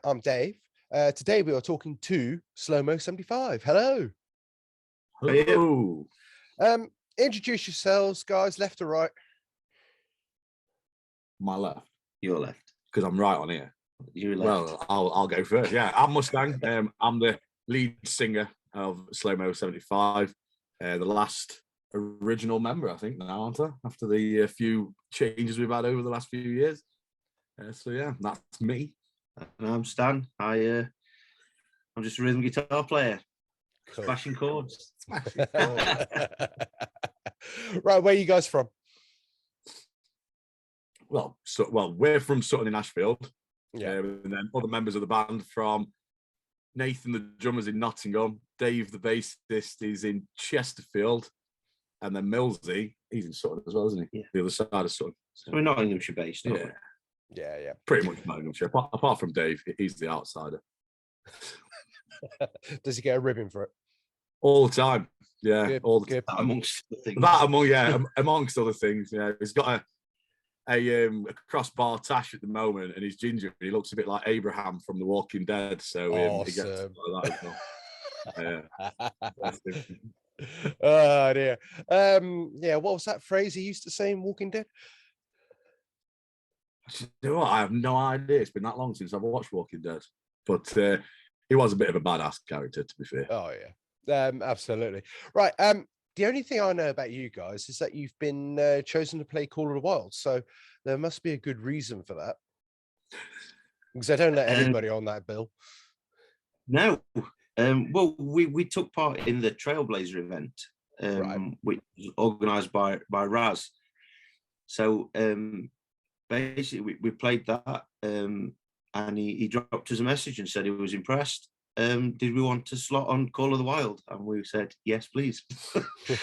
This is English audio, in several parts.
I'm Dave. Today we are talking to Slowmo 75. Hello. Hello. Introduce yourselves, guys, left or right? My left. Your left. Because I'm right on here. You left. Well, I'll go first. Yeah, I'm Mustang. I'm the lead singer of Slowmo 75. The last original member, I think, now, aren't I? After the few changes we've had over the last few years. So yeah, that's me. And I'm Stan. I'm just a rhythm guitar player. Cool. Smashing chords. Right, where are you guys from? Well, we're from Sutton in Ashfield. Yeah. And then other members of the band from Nathan, the drummer's in Nottingham. Dave, the bassist, is in Chesterfield. And then Millsy, he's in Sutton as well, isn't he? Yeah. The other side of Sutton. So we're Nottinghamshire based, aren't we? Yeah. Pretty much Nottinghamshire. Apart from Dave, he's the outsider. Does he get a ribbon for it? All the time. Yeah. Good, all the good. time. Amongst the things. Amongst other things. Yeah. He's got a crossbar tash at the moment, and he's ginger. He looks a bit like Abraham from The Walking Dead. So he gets like that as well. Yeah. Oh dear. Yeah, what was that phrase he used to say in Walking Dead? You know what? I have no idea. It's been that long since I've watched Walking Dead. But he was a bit of a badass character, to be fair. Oh yeah. Absolutely. Right. The only thing I know about you guys is that you've been chosen to play Call of the Wild, so there must be a good reason for that. Because I don't let everybody on that bill. No. Well, we took part in the Trailblazer event, Right. which was organised by Raz. So basically, we played that, and he dropped us a message and said he was impressed. Did we want to slot on Call of the Wild? And we said, yes, please.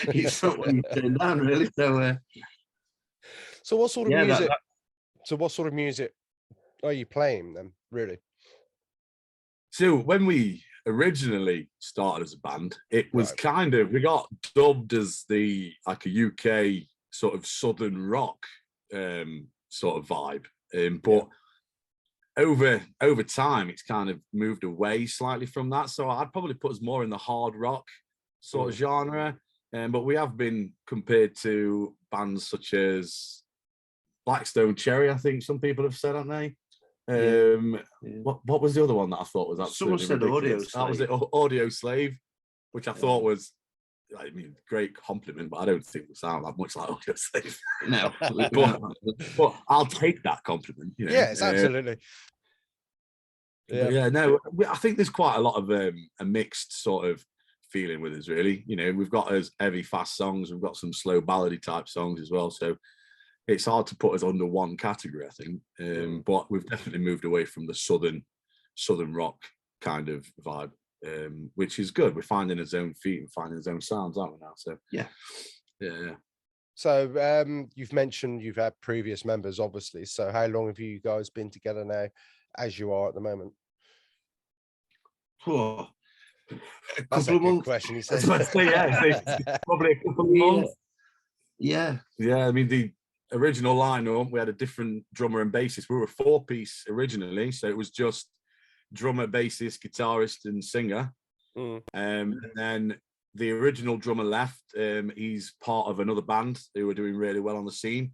It's not what you turned down, really. So what sort of yeah, music? So what sort of music are you playing then, really? So when we originally started as a band, it was Right. we got dubbed as a UK sort of southern rock sort of vibe. But over time, it's kind of moved away slightly from that. So I'd probably put us more in the hard rock sort of genre. But we have been compared to bands such as Blackstone Cherry, I think some people have said, haven't they? What was the other one that I thought was absolutely ridiculous? That was it, Audio Slave, which I thought was, I mean, great compliment, but I don't think we sound that much like Audio Slave. No. but I'll take that compliment. You know? Yes, absolutely. I think there's quite a lot of a mixed sort of feeling with us, really. You know, we've got us heavy, fast songs, we've got some slow ballady type songs as well. So it's hard to put us under one category, I think. But we've definitely moved away from the southern rock kind of vibe, which is good. We're finding his own feet and finding his own sounds, aren't we now? So yeah. So you've mentioned you've had previous members, obviously. So how long have you guys been together now, as you are at the moment? That's a good question. He says, probably a couple of months. Yeah. I mean, the original lineup, we had a different drummer and bassist. We were a 4-piece originally, so it was just drummer, bassist, guitarist, and singer. And then the original drummer left. He's part of another band who were doing really well on the scene.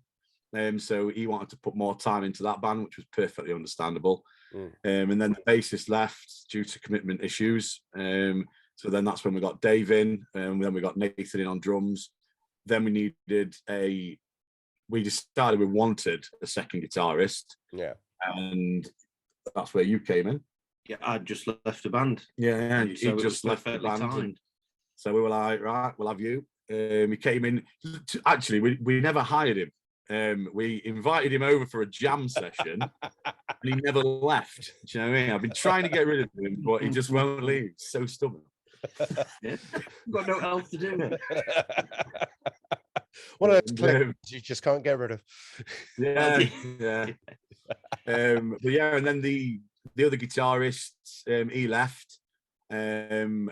So he wanted to put more time into that band, which was perfectly understandable. And then the bassist left due to commitment issues. So then that's when we got Dave in, and then we got Nathan in on drums. Then we decided we wanted a second guitarist. Yeah. And that's where you came in. Yeah, I just left the band. Yeah, he just left the band. So we were like, right, we'll have you. He came in. Actually, we never hired him. We invited him over for a jam session, and he never left. Do you know what I mean? I've been trying to get rid of him, but he just won't leave. He's so stubborn. Got no else to do. One of those clips you just can't get rid of. Yeah. And then the other guitarist, he left, and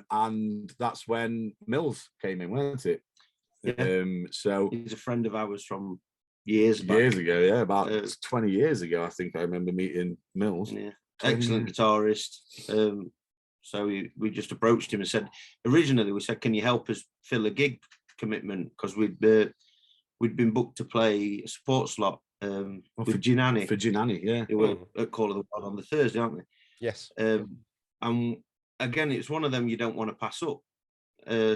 that's when Mills came in, wasn't it? So he's a friend of ours from years ago, about 20 years ago. I think I remember meeting Mills. excellent guitarist. So we just approached him and said, originally we said, can you help us fill a gig commitment? Because we'd been booked to play a support slot with Ginani. For Ginani, yeah. They were at Call of the Wild on the Thursday, aren't they? Yes. And again, it's one of them you don't want to pass up.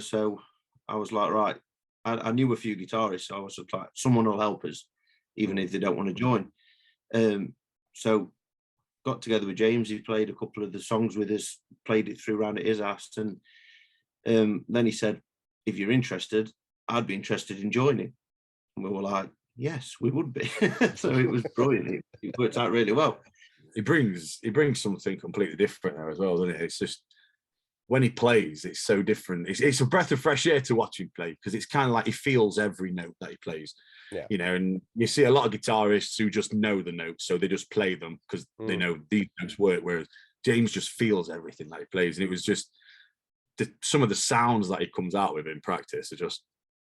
So I was like, right, I knew a few guitarists, so I was just like, someone will help us, even if they don't want to join. So got together with James. He played a couple of the songs with us, played it through around at his house, and then he said, if you're interested, I'd be interested in joining. And we were like, yes, we would be. So it was brilliant. It worked out really well. He brings something completely different there as well, doesn't it? It's just when he plays, it's so different. It's a breath of fresh air to watch him play, because it's kind of like he feels every note that he plays. Yeah. You know, and you see a lot of guitarists who just know the notes, so they just play them because they know these notes work. Whereas James just feels everything that he plays, and it was just some of the sounds that he comes out with in practice are just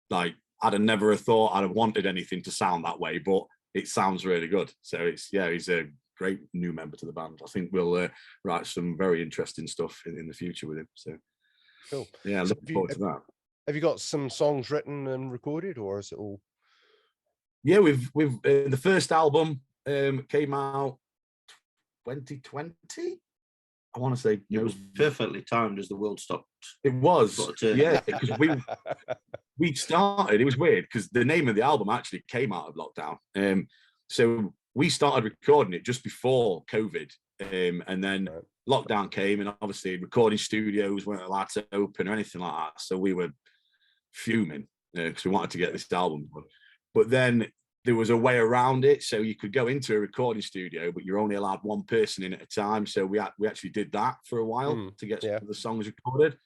like, I'd have never thought I'd have wanted anything to sound that way, but it sounds really good. So he's a great new member to the band. I think we'll write some very interesting stuff in the future with him. So cool. Yeah, So looking forward to that. Have you got some songs written and recorded, or is it all? Yeah, we've the first album came out 2020. I want to say it was perfectly timed as the world stopped. It was, yeah, because we started. It was weird because the name of the album actually came out of lockdown. So we started recording it just before COVID, and then lockdown came, and obviously recording studios weren't allowed to open or anything like that. So we were fuming because we wanted to get this album done. But then there was a way around it, so you could go into a recording studio, but you're only allowed one person in at a time. So we actually did that for a while to get the songs recorded.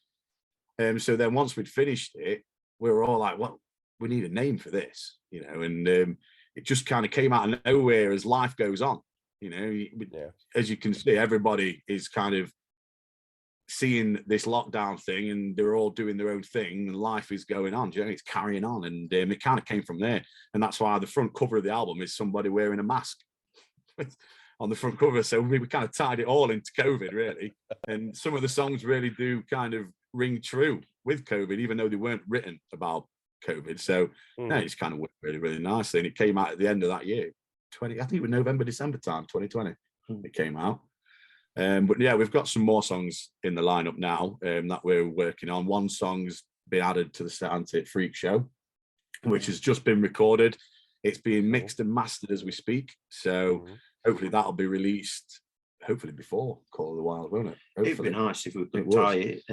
So then once we'd finished it, we were all like, "Well, we need a name for this," you know. And it just kind of came out of nowhere as life goes on, you know. As you can see, everybody is kind of seeing this lockdown thing, and they're all doing their own thing, and life is going on. You know, it's carrying on, and it kind of came from there. And that's why the front cover of the album is somebody wearing a mask on the front cover. So we kind of tied it all into COVID, really. And some of the songs really do kind of ring true with COVID, even though they weren't written about COVID. So yeah, it's kind of worked really, really nicely. And it came out at the end of that year, I think it was November, December time, 2020. It came out. But yeah, we've got some more songs in the lineup now that we're working on. One song's been added to the Set Anti Freak Show, which has just been recorded. It's being mixed and mastered as we speak. So hopefully that'll be released, hopefully before Call of the Wild, won't it? Hopefully. It'd be nice if we could tie it.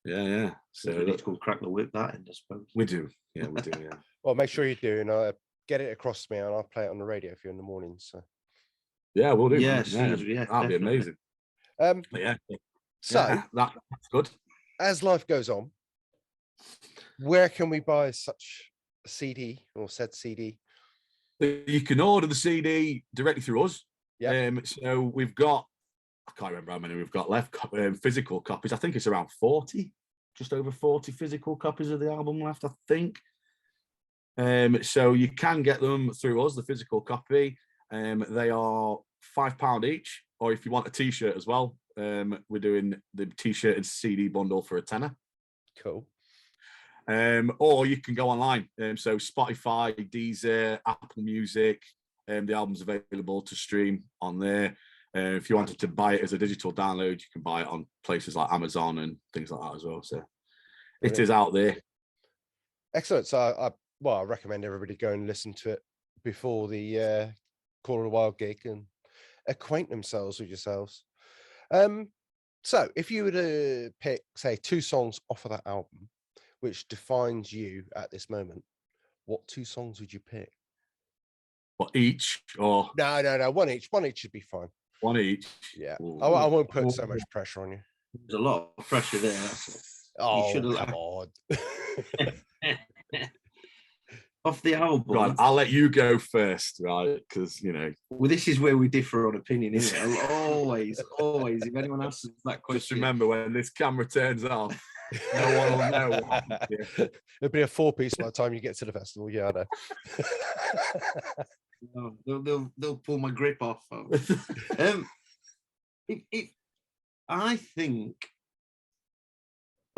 Yeah. So we need to go crack the whip that end, I suppose. We do. Yeah, we do, yeah. Well, make sure you do, and get it across to me, and I'll play it on the radio for you in the morning. So yeah, we'll do. Yeah, that'd be amazing. So that's good. As life goes on, where can we buy such a CD or said CD? You can order the CD directly through us. Yeah. So we've got, I can't remember how many we've got left. Physical copies. I think it's around 40, just over 40 physical copies of the album left, I think. So you can get them through us, the physical copy. They are £5 each, or if you want a T-shirt as well, we're doing the T-shirt and CD bundle for £10. Cool. Or you can go online. So Spotify, Deezer, Apple Music. The album's available to stream on there. If you wanted to buy it as a digital download, you can buy it on places like Amazon and things like that as well. So it is out there. Excellent. So I recommend everybody go and listen to it before the Call of the Wild gig and acquaint themselves with yourselves. So if you were to pick, say, 2 songs off of that album, which defines you at this moment, what 2 songs would you pick? What, each or? No, one each. One each should be fine. One each. Yeah. I won't put so much pressure on you. There's a lot of pressure there. Oh, come on. Off the album. Right, I'll let you go first, right? Because, you know. Well, this is where we differ on opinion, isn't it? Always. If anyone asks that question. Just remember, when this camera turns off, no one will know what happened here. It'll be a 4-piece by the time you get to the festival. Yeah, I know. No, they'll pull my grip off. I think,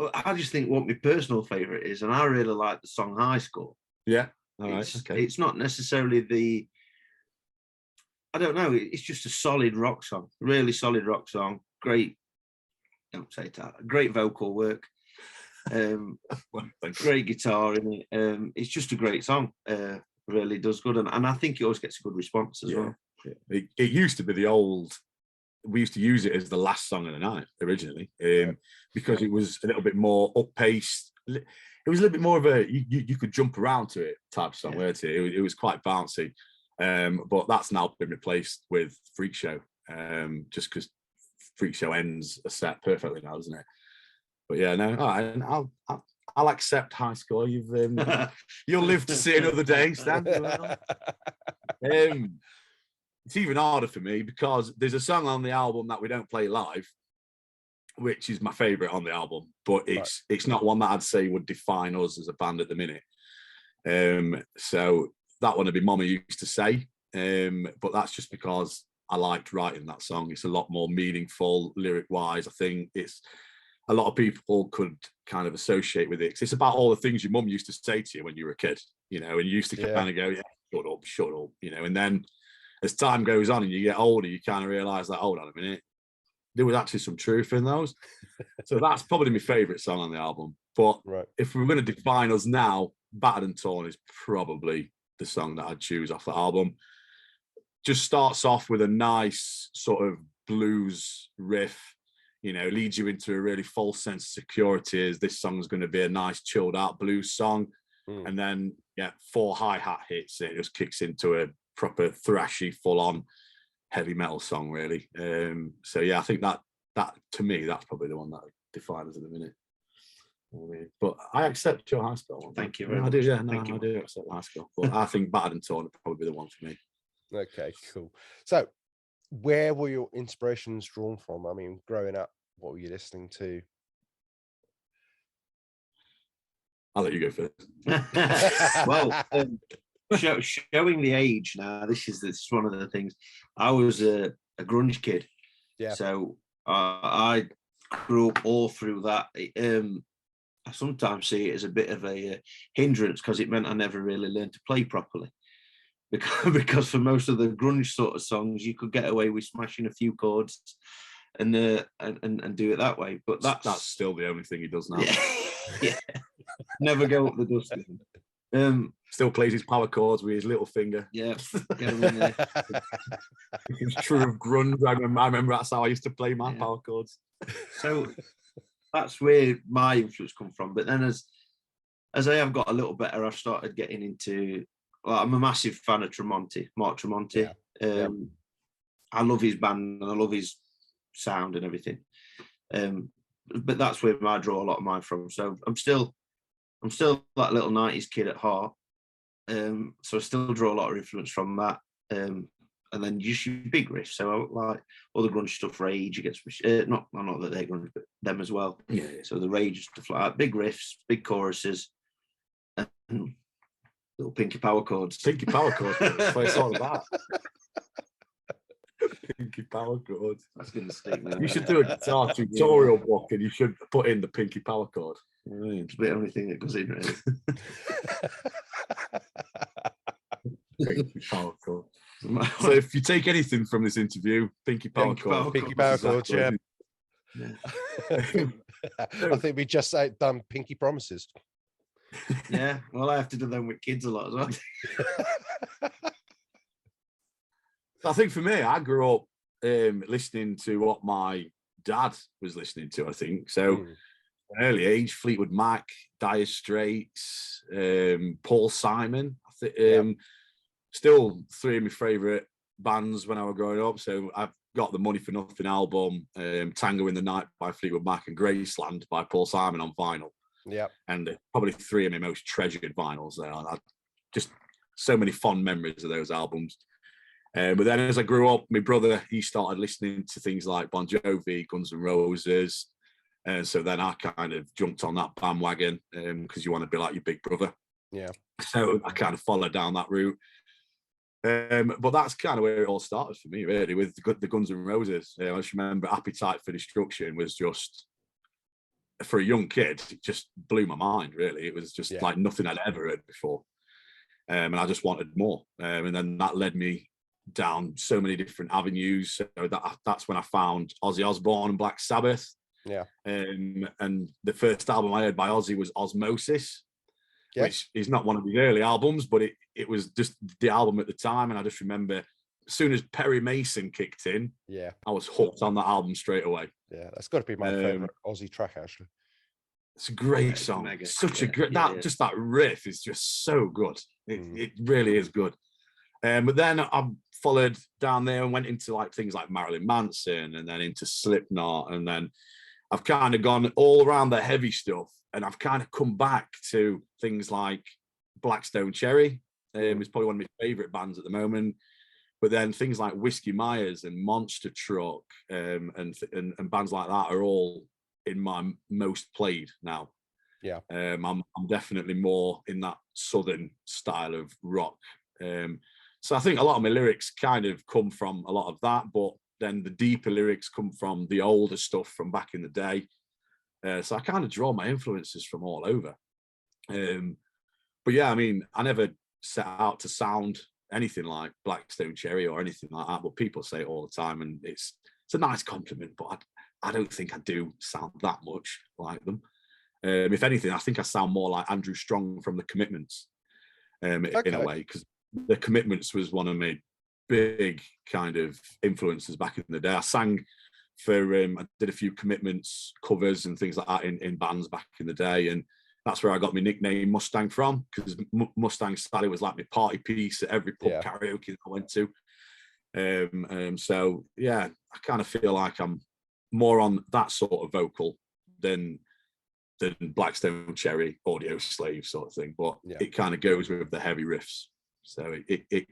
I just think what my personal favourite is, and I really like the song High Score. Yeah. All right. Okay. It's not necessarily I don't know. It's just a solid rock song, really solid rock song. Great, don't say that. Great vocal work. Great guitar in it. It's just a great song. Really does good, and I think it always gets a good response as well. Yeah. It used to be we used to use it as the last song of the night originally, because it was a little bit more up-paced. It was a little bit more of a you could jump around to it type of song, weren't it? It was quite bouncy, but that's now been replaced with Freak Show, just because Freak Show ends a set perfectly now, doesn't it? But yeah, no, all right, I'll accept High Score. You'll live to see another day, Stan. It's even harder for me because there's a song on the album that we don't play live, which is my favorite on the album, but it's not one that I'd say would define us as a band at the minute. So that one would be Mama Used to Say, but that's just because I liked writing that song. It's a lot more meaningful lyric wise. I think it's a lot of people could kind of associate with it. 'Cause it's about all the things your mum used to say to you when you were a kid, you know, and you used to kind of go, yeah, shut up, you know, and then as time goes on and you get older, you kind of realize that, hold on a minute, there was actually some truth in those. So that's probably my favorite song on the album. But if we were going to define us now, Battered and Torn is probably the song that I'd choose off the album. Just starts off with a nice sort of blues riff, you know, leads you into a really false sense of security as this song is going to be a nice chilled out blues song. And then 4 hi-hat hits, and it just kicks into a proper thrashy, full-on heavy metal song, really. So yeah, I think that to me, that's probably the one that defines us at the minute. But I accept your High Score one. Thank you very much. I do, yeah, no, I do accept High Score. But I think Battered and Torn would probably be the one for me. Okay, cool. So where were your inspirations drawn from? I mean, growing up, what were you listening to? I'll let you go first. Well, showing the age now, this is one of the things. I was a grunge kid, so I grew up all through that. I sometimes see it as a bit of a hindrance because it meant I never really learned to play properly. Because for most of the grunge sort of songs, you could get away with smashing a few chords and do it that way. But that's still the only thing he does now. Yeah. Never go up the dustbin. Still plays his power chords with his little finger. Yeah, get him in there. It's true of grunge. I remember that's how I used to play my power chords. So that's where my influence come from. But then as I have got a little better, I've started getting into. Well, I'm a massive fan of Mark Tremonti. I love his band and I love his sound and everything. But that's where I draw a lot of mine from. So I'm still that little 90s kid at heart. So I still draw a lot of influence from that. And then just your big riffs. So I like all the grunge stuff, Rage against not that they're grunge, but them as well. Yeah. So the Rage stuff like that, big riffs, big choruses, and little pinky power chords. Pinky power chords. That's what it's all about. Pinky power chords. That's going to stick now. You should do a guitar tutorial book and you should put in the pinky power chord. It's the only thing that goes in, really. Pinky power chord. So if you take anything from this interview, pinky power chord. Pinky power chord, yeah. I think we just done pinky promises. Yeah, well, I have to do them with kids a lot as well. I think for me, I grew up listening to what my dad was listening to, I think. So an early age, Fleetwood Mac, Dire Straits, Paul Simon. I think still 3 of my favourite bands when I was growing up. So I've got the Money for Nothing album, Tango in the Night by Fleetwood Mac and Graceland by Paul Simon on vinyl. Yeah. And probably 3 of my most treasured vinyls there. I just so many fond memories of those albums. But then as I grew up, my brother, he started listening to things like Bon Jovi, Guns N' Roses. And so then I kind of jumped on that bandwagon because you want to be like your big brother. Yeah. So I kind of followed down that route. But that's kind of where it all started for me, really, with the Guns N' Roses. I just remember Appetite for Destruction was just, for a young kid, it just blew my mind, really. It was just like nothing I'd ever heard before. And I just wanted more. And then that led me down so many different avenues. So that's when I found Ozzy Osbourne and Black Sabbath. Yeah. And the first album I heard by Ozzy was Osmosis, which is not one of his early albums, but it was just the album at the time. And I just remember as soon as Perry Mason kicked in, I was hooked on that album straight away. Yeah, that's got to be my favorite Ozzy track, actually. It's a great song. Such a great, just that riff is just so good. It really is good. But then I followed down there and went into like things like Marilyn Manson, and then into Slipknot, and then I've kind of gone all around the heavy stuff, and I've kind of come back to things like Blackstone Cherry. It's probably one of my favorite bands at the moment. But then things like Whiskey Myers and Monster Truck and bands like that are all in my most played now. Yeah. I'm definitely more in that southern style of rock. So I think a lot of my lyrics kind of come from a lot of that, but then the deeper lyrics come from the older stuff from back in the day. So I kind of draw my influences from all over. But yeah, I mean, I never set out to sound anything like Blackstone Cherry or anything like that, but people say it all the time, and it's a nice compliment, but I don't think I do sound that much like them. If anything, I think I sound more like Andrew Strong from The Commitments, in a way, because The Commitments was one of my big kind of influences back in the day. I sang for, I did a few Commitments covers and things like that in bands back in the day, and that's where I got my nickname Mustang from, because Mustang Sally was like my party piece at every pub karaoke that I went to. So yeah, I kind of feel like I'm more on that sort of vocal than Blackstone Cherry, Audio Slave sort of thing, but it kind of goes with the heavy riffs. So it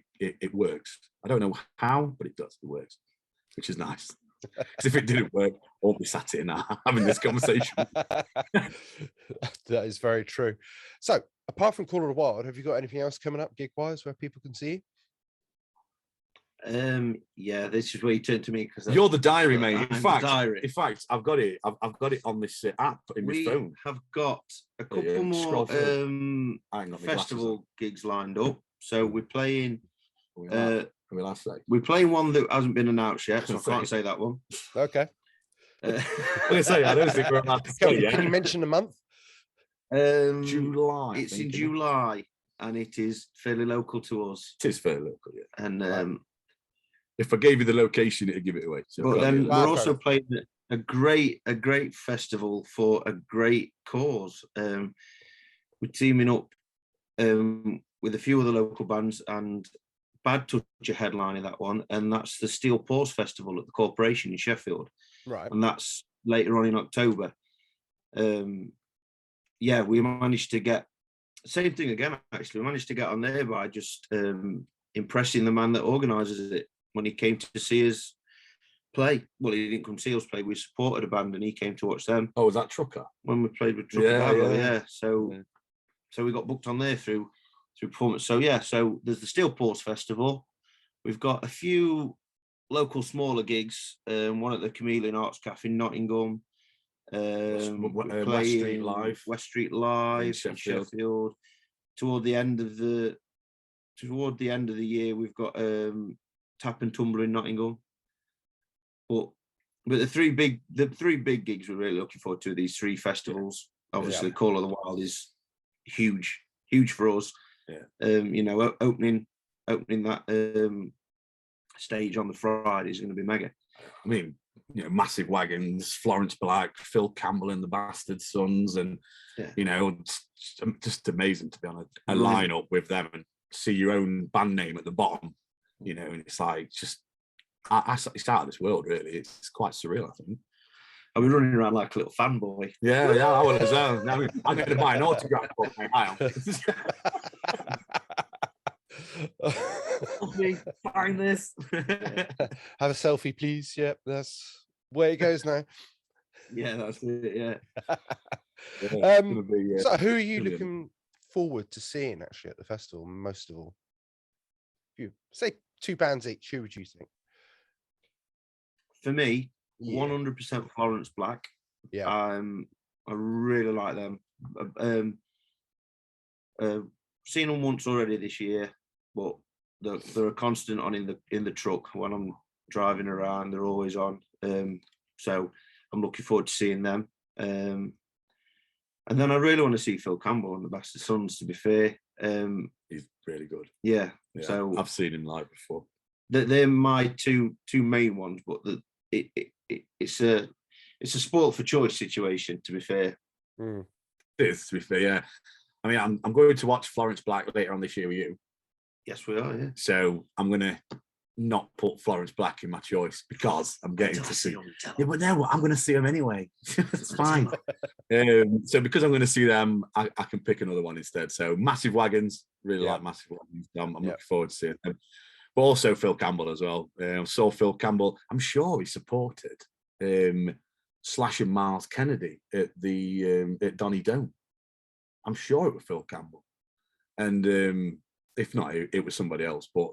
works. I don't know how, but it does. It works, which is nice. Because if it didn't work, I won't be sat here now having this conversation. That is very true. So, apart from Call of the Wild, have you got anything else coming up gig-wise where people can see you? Yeah, this is where you turn to me, because you're the diary, mate. In fact, I've got it. I've got it on this app in my phone. We have got a couple more festival gigs lined up. So we're playing. We're playing one that hasn't been announced yet, so I can't say that one. Okay. I'm gonna say I don't think we're allowed to say yet. Can you mention the month? July. It's in July, and it is fairly local to us. It is fairly local, yeah. And if I gave you the location, it'd give it away. So but then we're also playing a great festival for a great cause. We're teaming up with a few other local bands, and Bad Touch are headlining that one, and that's the Steel Paws Festival at the Corporation in Sheffield. Right. And that's later on in October. Yeah, we managed to get, same thing again, actually. We managed to get on there by just impressing the man that organises it when he came to see us play. Well, he didn't come see us play. We supported a band and he came to watch them. Oh, was that Trucker? When we played with Trucker, yeah. So we got booked on there through performance. So yeah, so there's the Steel Paws Festival. We've got a few local smaller gigs. One at the Chameleon Arts Cafe in Nottingham. West Street Live in Sheffield. Toward the end of the year, we've got Tap and Tumble in Nottingham. But the three big gigs we're really looking forward to, these three festivals. Obviously, Call of the Wild is huge for us. Yeah. Opening that stage on the Friday is going to be mega. I mean, massive wagons, Florence Black, Phil Campbell and the Bastard Sons, and it's just amazing to be on a lineup with them and see your own band name at the bottom. And it's like just it's out of this world, really. It's quite surreal, I think. I'll be running around like a little fanboy. Yeah, I will as well. Now I'm going to buy an autograph book. Find this. Have a selfie, please. Yep, that's where it goes now. Yeah, that's it. Yeah. So, who are you looking forward to seeing actually at the festival most of all? If you say £2 each, who would you think? For me, Yeah. 100% Florence Black. Yeah. I really like them. Seen them once already this year, but they're a constant on in the truck when I'm driving around. They're always on. So I'm looking forward to seeing them. And then I really want to see Phil Campbell on the Bastard Sons, to be fair. He's really good. Yeah. Yeah, So I've seen him live before. They're my two main ones, but it's a sport for choice situation, to be fair. It is, to be fair, yeah. I mean, I'm going to watch Florence Black later on this year with you. Yes, we are, yeah. So I'm going to not put Florence Black in my choice because I'm getting to see. Yeah, but now I'm going to see them anyway. It's fine. So because I'm going to see them, I can pick another one instead. So Massive Wagons, really like Massive Wagons. I'm looking forward to seeing them. But also Phil Campbell as well. Saw Phil Campbell. I'm sure he supported Slash and Miles Kennedy at the at Donny Dome. I'm sure it was Phil Campbell, and if not, it was somebody else. But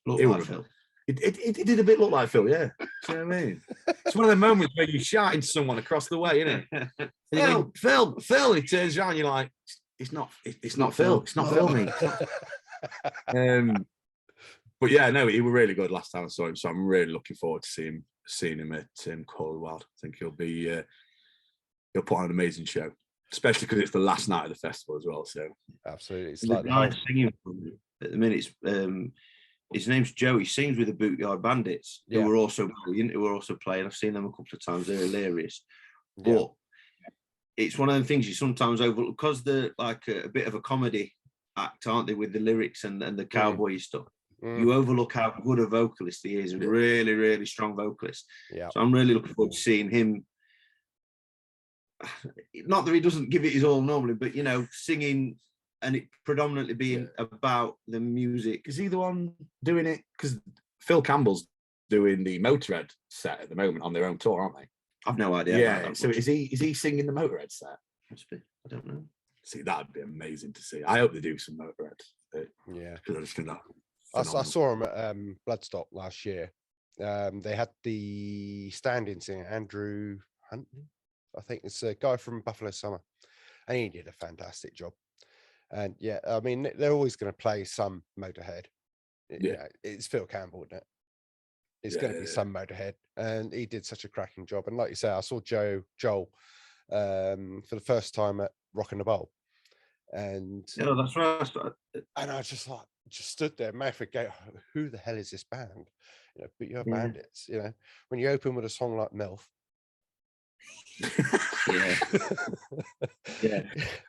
Phil. It did a bit look like Phil, yeah. Do you know what I mean? It's one of the moments where you're shouting to someone across the way, isn't it? Phil. He turns around, you're like, it's not Phil. It's not Phil, mate. But yeah, no, he was really good last time I saw him, so I'm really looking forward to seeing him at Call of the Wild. I think he'll put on an amazing show, especially because it's the last night of the festival as well. So absolutely, it's like the guy singing at the minute. His name's Joe. He sings with the Bootyard Bandits, who were also brilliant, who were also playing. I've seen them a couple of times. They're hilarious. But it's one of them things you sometimes overlook because they're like a bit of a comedy act, aren't they, with the lyrics and the cowboy stuff. You overlook how good a vocalist he is, a really, really strong vocalist. Yeah. So I'm really looking forward to seeing him. Not that he doesn't give it his all normally, but, you know, singing and it predominantly being about the music. Is he the one doing it? Because Phil Campbell's doing the Motorhead set at the moment on their own tour, aren't they? I've no idea. Yeah. So is he singing the Motorhead set? Must be. I don't know. See, that'd be amazing to see. I hope they do some Motorhead. Yeah. Because I just think that. I saw him at Bloodstock last year. They had the stand-in singer Andrew Huntley, I think it's a guy from Buffalo Summer, and he did a fantastic job. And yeah, I mean, they're always going to play some Motorhead. You know, it's Phil Campbell, isn't it? It's going to be some Motorhead, and he did such a cracking job. And like you say, I saw Joel for the first time at Rock and the Bowl, and that's right. And I just stood there, mouth agape, who the hell is this band? You know, but you're Bandits. You know, when you open with a song like MILF.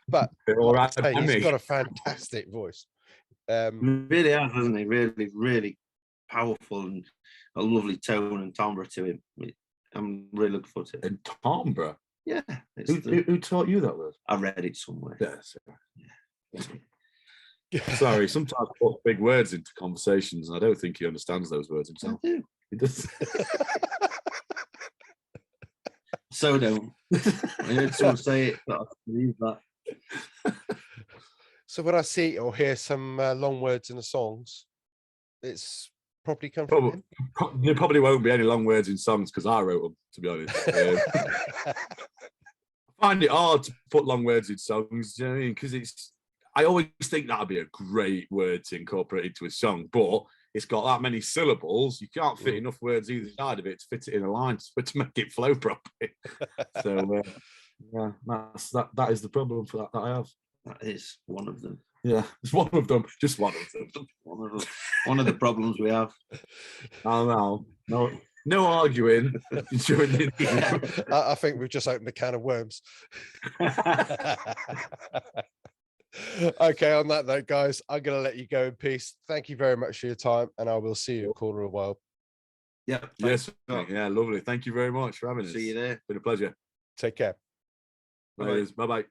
But he's got a fantastic voice. Really has, hasn't he? Really, really powerful and a lovely tone and timbre to him. I'm really looking forward to it. And timbre? Yeah. Who taught you that word? I read it somewhere. Sorry, sometimes I put big words into conversations and I don't think he understands those words himself. I do. He does. So don't. I heard someone say it, but I believe that. So when I see or hear some long words in the songs, it's probably come from him. There probably won't be any long words in songs because I wrote them, to be honest. I find it hard to put long words in songs, you know what I mean? Because I always think that'd be a great word to incorporate into a song, but it's got that many syllables. You can't fit enough words either side of it to fit it in a line to make it flow properly. So that is the problem for that I have. That is one of them. Yeah, it's one of them. Just one of them. One of the problems we have. Oh no arguing. I think we've just opened a can of worms. Okay, on that note, guys, I'm going to let you go in peace. Thank you very much for your time, and I will see you at Corner of the Wild. Yeah. Yes. Yeah, lovely. Thank you very much for having us. See you there. Been a pleasure. Take care. Bye-bye.